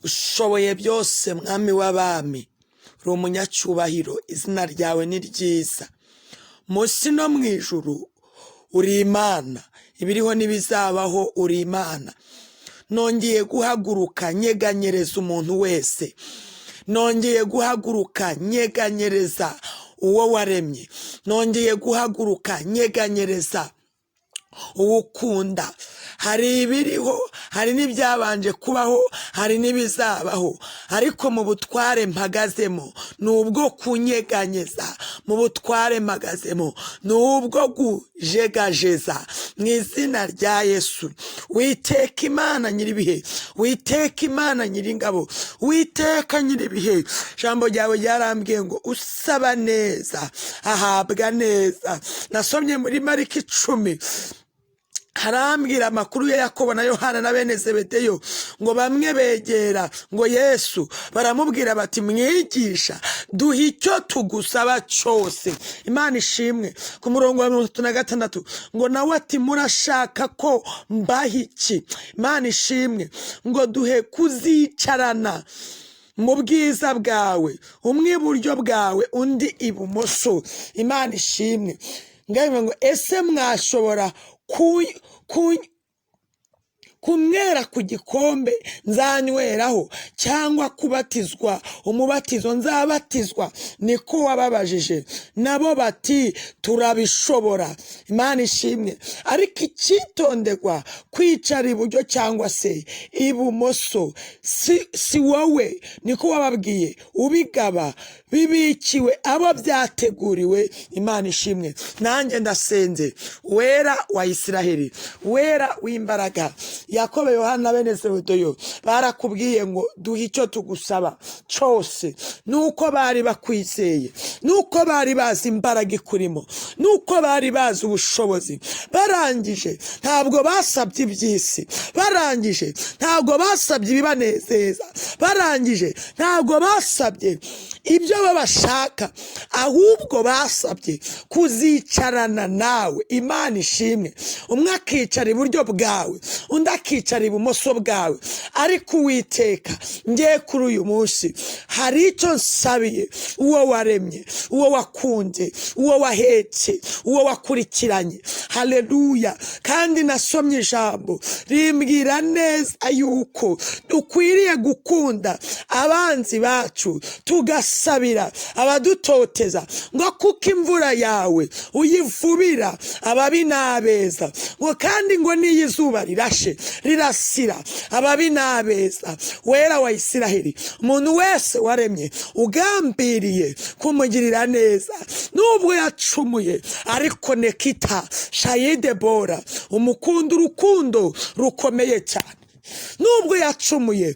ushoboye byose mwami w'abami, uri umunyacyubahiro, izina ryawe ni ryiza. Musi no mu ijuru uri Imana, ibiriho n'ibizabaho uri Imana. Nongeye guhaguruka nyeganyereza umuntu wese, nongeye guhaguruka nyeganyereza uwo waremye, nongeye guhaguruka nyeganyereza uwo ukunda. Hari ibiriho, hari n'ibyabanje kubaho, hari n'ibizabaho, ariko mu butware mpagazemo nubwo kunyeganyeza, mu butware mpagazemo nubwo gujegajeza, mu izina rya Yesu. Witeka Imana nyiribihe, witeka Imana nyiringabo, witeka nyiribihe. Jambo ryawe ryarambwiye ngo usaba neza ahabwa neza. Nasomye muri Mariko 10, harambwira amakuru ya Yakobo na Yohana na bene Zebedeyo, ngo bamwe begera ngo Yesu, baramubwira bati mwigisha duha icyo tugusaba cyose. Imana ishimwe. Ku murongo wa 36 ngo nawe ati murashaka ko mbaha iki? Imana ishimwe. Ngo duhe kuzicarana mu bwiza bwawe, umwe iburyo bwawe undi ibumoso. Imana ishimwe. Ngo ese mwashobora kumwera ku gikombe nzanyweraho, cyangwa kubatizwa umubatizo nzabatizwa? Niko wababajije. Nabo bati turabishobora. Imana ishimwe. Ariko icyitonderwa, kwicara iburyo cyangwa se ibumoso si wowe, niko wababwiye, ubigaba bibikiwe abo byateguriwe. Imana ishimwe. Nanjye ndasenze, wera wa Isiraheli, wera w'imbaraga, Yakobo, Yohana, bene Zebedeyo barakubwiye ngo duhe icyo tugusaba cyose. Nuko bari bakwizeye, nuko bari bazi imbaraga ikurimo, nuko bari bazi ubushobozi. Barangije ntabwo basabye iby'isi, barangije ntabwo basabye ibibanezeza, barangije ntabwo basabye ibyo babashaka, ahubwo basabye kuzicarana nawe. Imana ishimwe. Umwe akicara iburyo bwawe, undi akicara ibumoso bwawe. Ariko Uwiteka, ngiye kuri uyu munsi hari icyo nsabiye uwo waremye, uwo wakunze, uwo wahetse, uwo wakurikiranye. Haleluya. Kandi nasomye ijambo rimbwira neza yuko dukwiriye gukunda abanzi bacu, tugasabira abadutoteza, ngo kuko imvura yawe uyivubira ababi n'abeza, ngo kandi ngo n'iyo izuba rirashe rirasira ababi n'abeza. Wera wa Isiraheli, umuntu wese waremye ugambiriye kumugirira neza, nubwo yacumuye, ariko nekita shayidebora, urukundo rukomeye cyane. Nubwo yacumuye,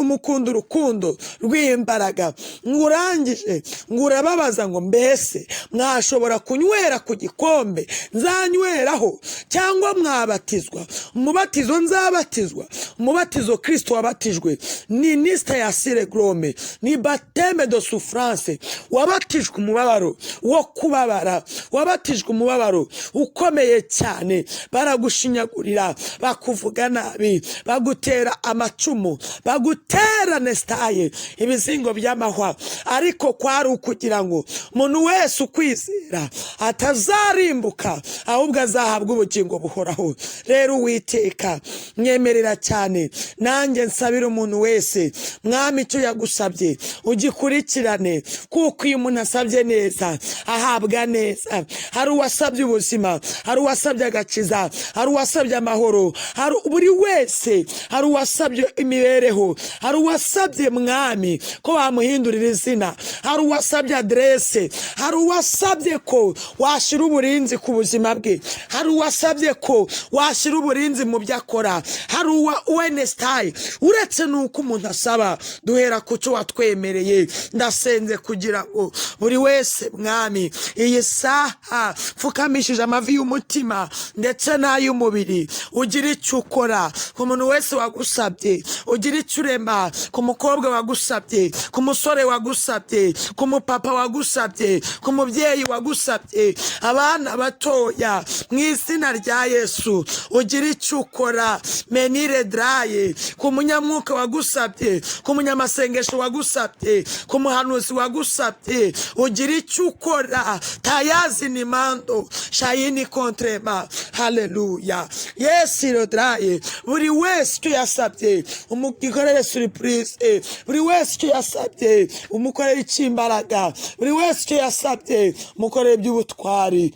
umukunda urukundo rw'imbaraga. Ngurangije ngurababaza ngo mbese mwashobora kunywera ku gikombe nzanyweraho, cyangwa mwabatizwa umubatizo nzabatizwa? Umubatizo Kristo wabatijwe ni nista ya siregrome, ni bateme de souffrance. Wabatijwe umubabaro wo kubabara, wabatijwe umubabaro ukomeye cyane. Baragushinyagurira, bakuvuga nabi, bagutera amacumu, bagutera nestaye, ibizingo by'amahwa, ariko kwari ukugira ngo umuntu wese ukwizera atazarimbuka, ahubwo azahabwa ubugingo buhoraho. Rero Uwiteka, mwemerera cyane nanjye nsabira umuntu wese, mwami icyo yagusabye ugikurikirane, kuko iyo umuntu asabye neza ahabwa neza. Hari uwasabye ubuzima, hari uwasabye agakiza, hari uwasabye amahoro, hari buri wese, hari uwasabye imibereho, hari uwasabye mwami ko wamuhindurira izina, hari uwasabye adrese, hari uwasabye ko washira uburinzi ku buzima bwe, hari uwasabye ko washira uburinzi mu byo akora, hari uwenestaye. Uretse nuko umuntu asaba, duhera ku cyo watwemereye. Ndasenze kugira ngo buri wese mwami iyi saha pfukamishije amavi y'umutima ndetse n'ay'umubiri ugira icyo ukora. Umuntu muntu wese wagusabye ugira icyo urema, ku mukobwa wagusabye, ku musore wagusabye, ku mupapa wagusabye, ku mubyeyi wagusabye, abana batoya, mu izina rya Yesu ugira icyo ukora. Menire draye, ku munyamwuka wagusabye, ku munyamasengesho wagusabye, ku muhanuzi wagusabye, ugira icyo ukora. Tayazi ni mando shayini kontrema. Haleluya. Yesi rodraye, buri wese icyo yasabye umugikorere surprise, buri wese icyo yasabye umukorere icy'imbaraga, buri wese icyo yasabye umukorere by'ubutwari.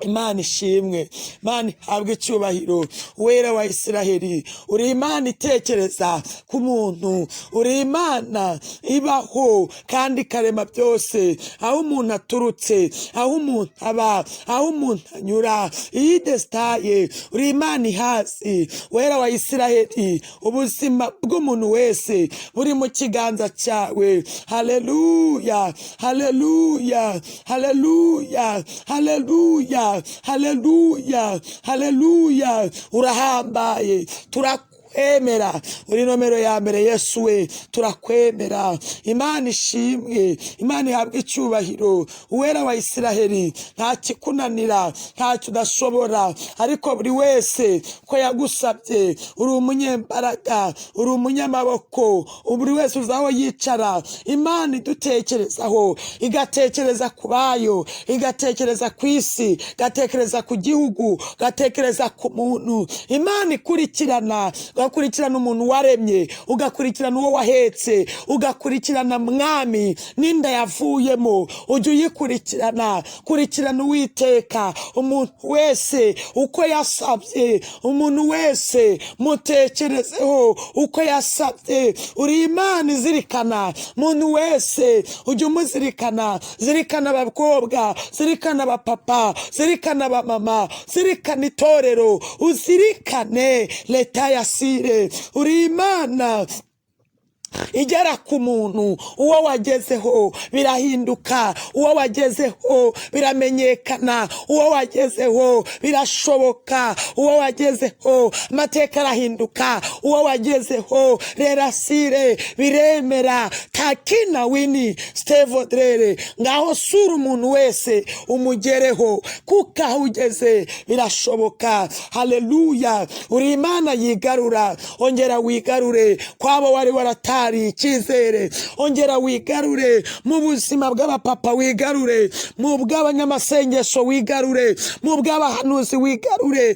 Imana ishimwe, Imana ihabwe icyubahiro. Wera wa Isiraheli, uri Imana itekereza ku muntu, uri Imana ibaho kandi ikarema byose, aho umuntu aturutse, aho umuntu aba, aho umuntu anyura, iyi desitaye uri Imana ihazi. Wera wa Isiraheli, ubuzima bw'umuntu wese buri mu kiganza cyawe. Haleluya, haleluya, haleluya, haleluya, haleluya, haleluya. Urahambaye, turakwemera, uri nomero ya mbere Yesu we, turakwemera. Imana ishimwe, Imana ihabwe icyubahiro. Uwera wa Isiraheli, nta kikunanira, ntacyo udashobora, ariko buri wese ko yagusabye, uri umunyembaraga, uri umunyamaboko, buri wese uzaho yicara. Imana idutekerezaho, igatekereza ku bayo, igatekereza ku isi, igatekereza ku gihugu, igatekereza ku muntu. Imana ikurikirana, ugakurikirana umuntu waremye, ugakurikirana uwo wahetse, ugakurikirana mwami n'inda yavuyemo, ujye uyikurikirana. Kurikirana Uwiteka umuntu wese uko yasabye, umuntu wese mutekerezeho uko yasabye. Uri Imana izirikana umuntu wese, ujye umuzirikana. Zirikana abakobwa, zirikana abapapa, zirikana abamama, zirikana itorero, uzirikane leta ya Sire. Uri Imana igera ku muntu, uwo wagezeho birahinduka, uwo wagezeho biramenyekana, uwo wagezeho birashoboka, uwo wagezeho amateka arahinduka, uwo wagezeho rera Sire biremera. Takina wini stevodrere, ngaho sura umuntu wese umugereho, kuko aho ugeze birashoboka. Haleluya. Uri Imana yigarura, ongera wigarure kwabo wari waratari icyizere, ongera wigarure mu buzima bw'abapapa, wigarure mu bw'abanyamasengesho, wigarure mu bw'abahanuzi, wigarure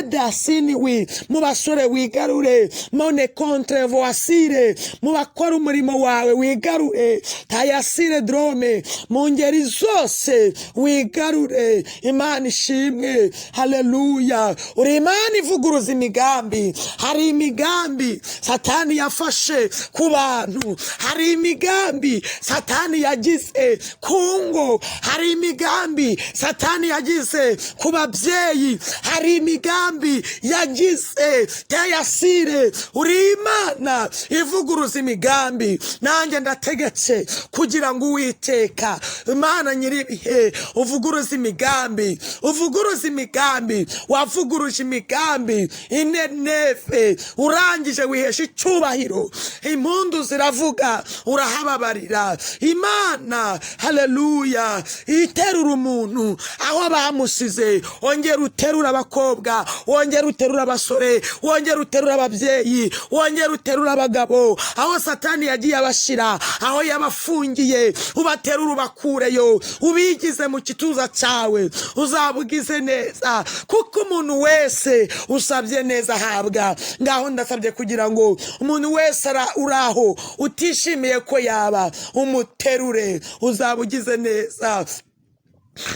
dasini wi mu basore, wigarure mone contre voisire mu bakora umurimo wawe, wigarure tayasire drome mu ngeri zose, wigarure. Imana ishimwe. Haleluya. Uri Imana ivuguruza imigambi. Hari imigambi Satani yafashe ku bantu, hari imigambi Satani yagize ku ngo, hari imigambi Satani yagize ku babyeyi, hari imigambi yagize Tayasire. Uri Imana ivuguruza imigambi. Nanjye ndategetse kugira ngo Uwiteka Imana nyiribihe uvuguruza imigambi, uvuguruza imigambi. Wavuguruje imigambi inenefe, urangije wihesha icyubahiro, impundu ziravuga, urahababarira. Imana haleluya iterura umuntu aho bamusize, ongera uterura abakobwa, ongera uterura abasore, ongera uterura ababyeyi, ongera uterura abagabo, aho Satani yagiye abashira, aho yabafungiye, ubaterura ubakureyo, ubigize mu kituza cyawe. Uzabugize neza, kuko umuntu wese usabye neza ahabwa. Ngaho ndasabye kugira ngo umuntu wese uraho utishimiye ko yaba, umuterure. Uzabugize neza,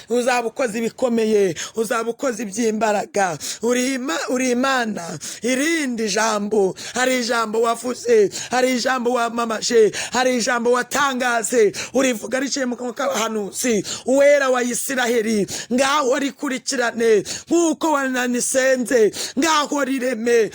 uzaba ukoze ibikomeye, uzaba ukoze iby'imbaraga. Uri Imana irindi jambo. Hari ijambo wavuze, hari ijambo wamamaje, hari ijambo watangaze, urivuga riciye mu kanwa k'abahanuzi. Uwera wa Isiraheli, ngaho rikurikirane nk'uko wananisenze, ngaho rireme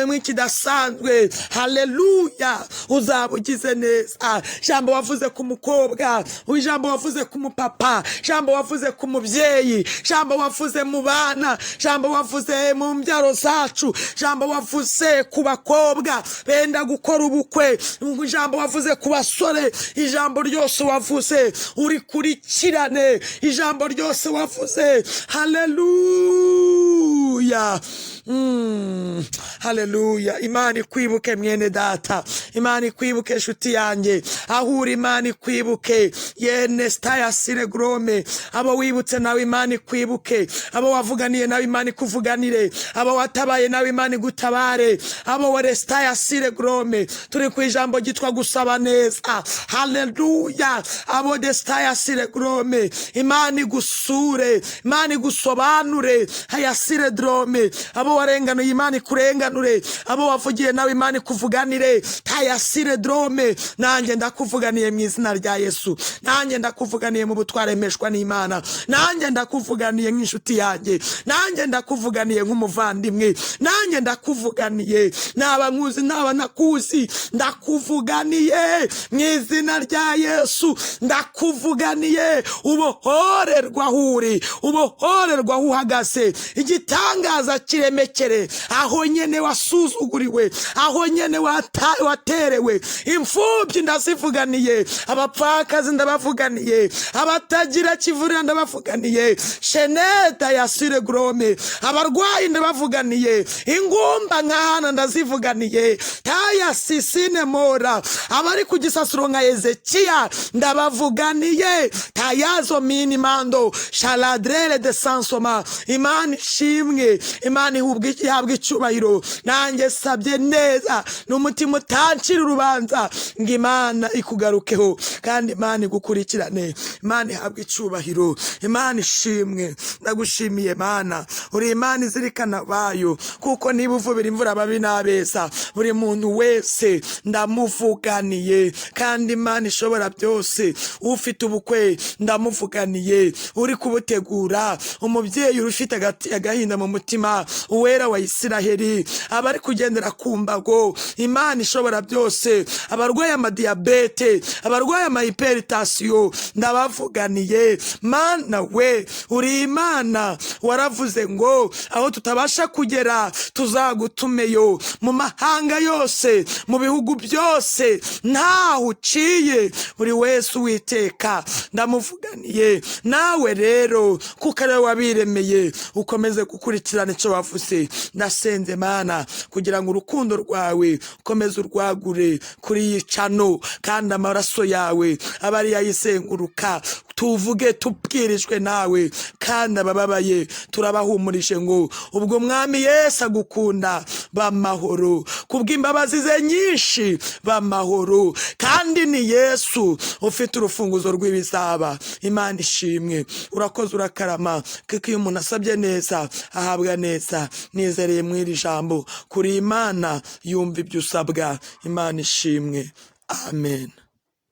mw'ikidasanzwe. Haleluya. Uzaba ugize neza. Ijambo wavuze ku mukobwa, ijambo wavuze ku mupapa, ijambo wavuze wavuze ku mubyeyi, ijambo wavuze mu bana, ijambo wavuze mu mbyaro zacu, ijambo wavuze ku bakobwa benda gukora ubukwe, ijambo wavuze ku basore, ijambo ryose wavuze urikurikirane, ijambo ryose wavuze. Haleluya. Haleluya. Imana ikwibuke mwene data, Imana ikwibuke nshuti yanjye, ahura Imana ikwibuke yene stayasire grome, abo wibutse nawe Imana ikwibuke, abo wavuganiye nawe Imana ikuvuganire, abo watabaye nawe Imana igutabare, abo were stayasire grome. Turi ku ijambo gitwa gusaba neza. Haleluya. Abo de stayasire grome, Imana igusure, Imana igusobanure, hayasire drome. Abo warenganuye Imana ikurenganure, abo wavugiye nawe Imana ikuvuganire, hayasire drome. Nanjye ndakuvuganiye mu izina rya Yesu, nanjye ndakuvuganiye mu butwaremeshwa n'Imana, nanjye ndakuvuganiye nk'inshuti yanjye, nanjye ndakuvuganiye nk'umuvandimwe, nanjye ndakuvuganiye naba nkuzi naba nakuzi, ndakuvuganiye mu izina rya Yesu, ndakuvuganiye. Ubohorerwa huri, ubohorerwa uhagaze, igitangaza kiremekere aho nyene wasuzuguriwe, aho nyene waterewe. Imfubyi ndazivuganiye, abapfakazi ndabavuganiye, abatagira kivurira ndabavuganiye, sheneta yasire grome, abarwayi ndabavuganiye, ingumba nkahana ndazivuganiye, taya sisine mora, abari ku gisasuro nka Ezekiya ndabavuganiye, tayazo minimando shaladrele de sansoma. Imana ishimwe, Imana ihabwa icyubahiro. Nanjye sabye neza n'umutima utancira urubanza ngo Imana ikugarukeho kandi Imana igukurikirane. Imana ihabwa icyubahiro, Imana ishimwe. Ndagushimiye Mana, uri Imana izirikana bayo, kuko niba uvubira imvura babi n'abeza, buri muntu wese ndamuvuganiye. Kandi Imana ishobora byose, ufite ubukwe ndamuvuganiye, uri kubutegura, umubyeyi ufite agahinda mu mutima, uwera wa Isiraheli, abari kugendera ku mbago, Imana ishobora byose, abarwaye amadiyabete, abarwaye amahiperitasiyo, ndabavuganiye. Mana we, uri Imana waravuze ngo aho tutabasha kugera tuzagutumeyo, mu mahanga yose, mu bihugu byose, ntaho uciye, buri wese Uwiteka ndamuvuganiye. Nawe rero kuko ari wabiremeye, ukomeze gukurikirana icyo wavuze. Ndasenze Mana kugira ngo urukundo rwawe ukomeze urwagure kuri iyi cano, kandi amaraso yawe abari yayisenguruka, tuvuge tubwirijwe nawe, kandi abababaye turabahumurije ngo ubwo Mwami Yesu agukunda bamahoro, kubw'imbabazi ze nyinshi bamahoro, kandi ni Yesu ufite urufunguzo rw'ibizaba. Imana ishimwe, urakoze urakarama, kuko iyo umuntu asabye neza ahabwa neza. Nizereye mu iri jambo, kuri Imana yumva ibyo usabwa. Imana ishimwe. Amen.